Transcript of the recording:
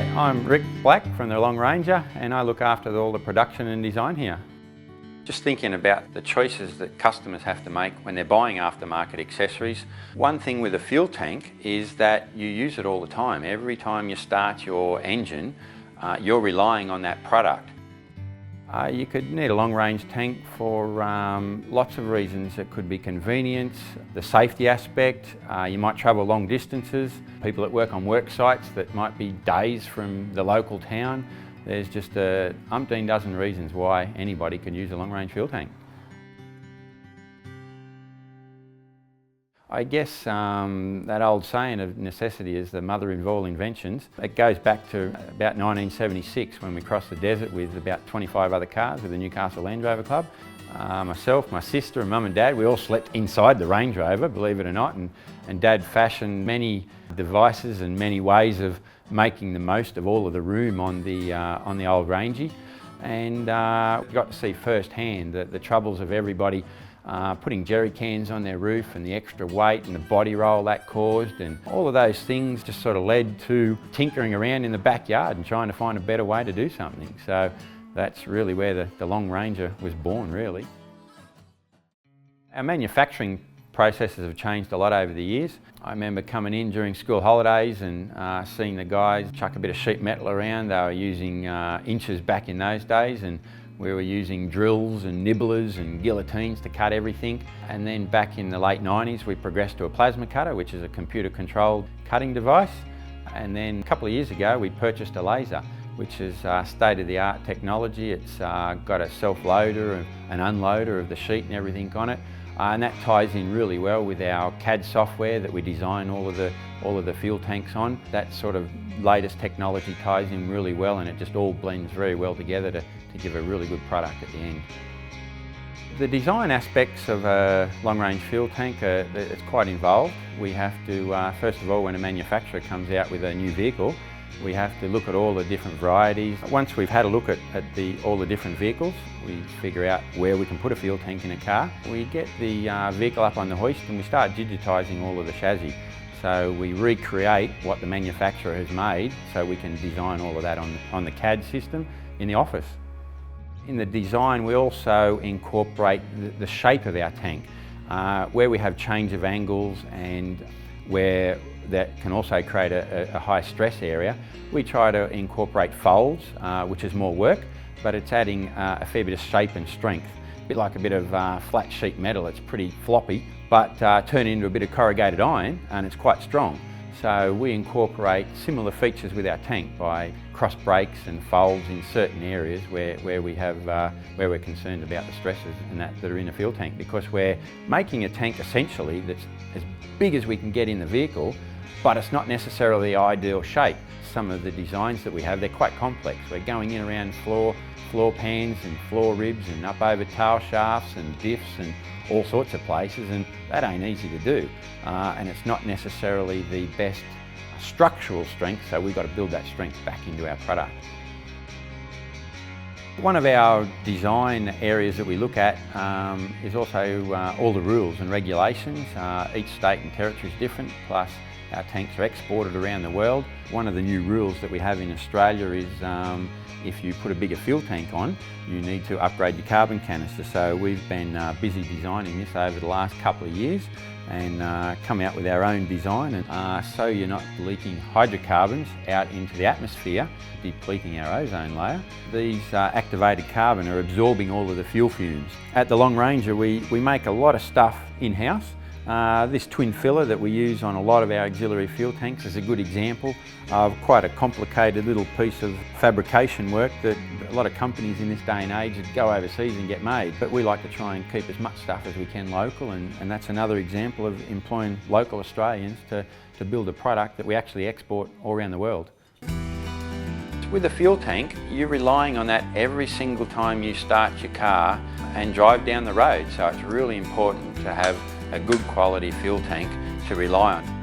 G'day, I'm Rick Black from the Long Ranger and I look after all the production and design here. Just thinking about the choices that customers have to make when they're buying aftermarket accessories. One thing with a fuel tank is that you use it all the time. Every time you start your engine, you're relying on that product. You could need a long-range tank for lots of reasons. It could be convenience, the safety aspect, you might travel long distances, people that work on work sites that might be days from the local town. There's just a umpteen dozen reasons why anybody could use a long-range fuel tank. I guess that old saying of necessity is the mother of all inventions. It goes back to about 1976 when we crossed the desert with about 25 other cars with the Newcastle Land Rover Club. Myself, my sister and Mum and Dad, we all slept inside the Range Rover, believe it or not, and Dad fashioned many devices and many ways of making the most of all of the room on the old Rangie. And got to see firsthand the troubles of everybody putting jerry cans on their roof and the extra weight and the body roll that caused, and all of those things just sort of led to tinkering around in the backyard and trying to find a better way to do something. So that's really where the Long Ranger was born, really. Our manufacturing processes have changed a lot over the years. I remember coming in during school holidays and seeing the guys chuck a bit of sheet metal around. They were using inches back in those days, and we were using drills and nibblers and guillotines to cut everything. And then back in the late 90s, we progressed to a plasma cutter, which is a computer-controlled cutting device. And then a couple of years ago, we purchased a laser, which is state-of-the-art technology. It's got a self-loader, an unloader of the sheet and everything on it. And that ties in really well with our CAD software that we design all of the fuel tanks on. That sort of latest technology ties in really well, and it just all blends very well together to give a really good product at the end. The design aspects of a long-range fuel tank, it's quite involved. We have to, first of all, when a manufacturer comes out with a new vehicle, we have to look at all the different varieties. Once we've had a look at all the different vehicles, we figure out where we can put a fuel tank in a car. We get the vehicle up on the hoist and we start digitising all of the chassis. So we recreate what the manufacturer has made so we can design all of that on the CAD system in the office. In the design, we also incorporate the shape of our tank, where we have change of angles and where that can also create a high stress area. We try to incorporate folds, which is more work, but it's adding a fair bit of shape and strength. A bit like a bit of flat sheet metal. It's pretty floppy, but turn into a bit of corrugated iron and it's quite strong. So we incorporate similar features with our tank by cross breaks and folds in certain areas where we're concerned about the stresses and that are in a fuel tank, because we're making a tank essentially that's as big as we can get in the vehicle, but it's not necessarily the ideal shape. Some of the designs that we have, they're quite complex. We're going in around floor pans and floor ribs and up over tail shafts and diffs and all sorts of places, and that ain't easy to do. And it's not necessarily the best structural strength, so we've got to build that strength back into our product. One of our design areas that we look at is also all the rules and regulations. Each state and territory is different, plus our tanks are exported around the world. One of the new rules that we have in Australia is if you put a bigger fuel tank on, you need to upgrade your carbon canister. So we've been busy designing this over the last couple of years and come out with our own design, and so you're not leaking hydrocarbons out into the atmosphere, depleting our ozone layer. These activated carbon are absorbing all of the fuel fumes. At the Long Ranger, we make a lot of stuff in-house. This twin filler that we use on a lot of our auxiliary fuel tanks is a good example of quite a complicated little piece of fabrication work that a lot of companies in this day and age go overseas and get made. But we like to try and keep as much stuff as we can local, and that's another example of employing local Australians to build a product that we actually export all around the world. With a fuel tank, you're relying on that every single time you start your car and drive down the road, so it's really important to have a good quality fuel tank to rely on.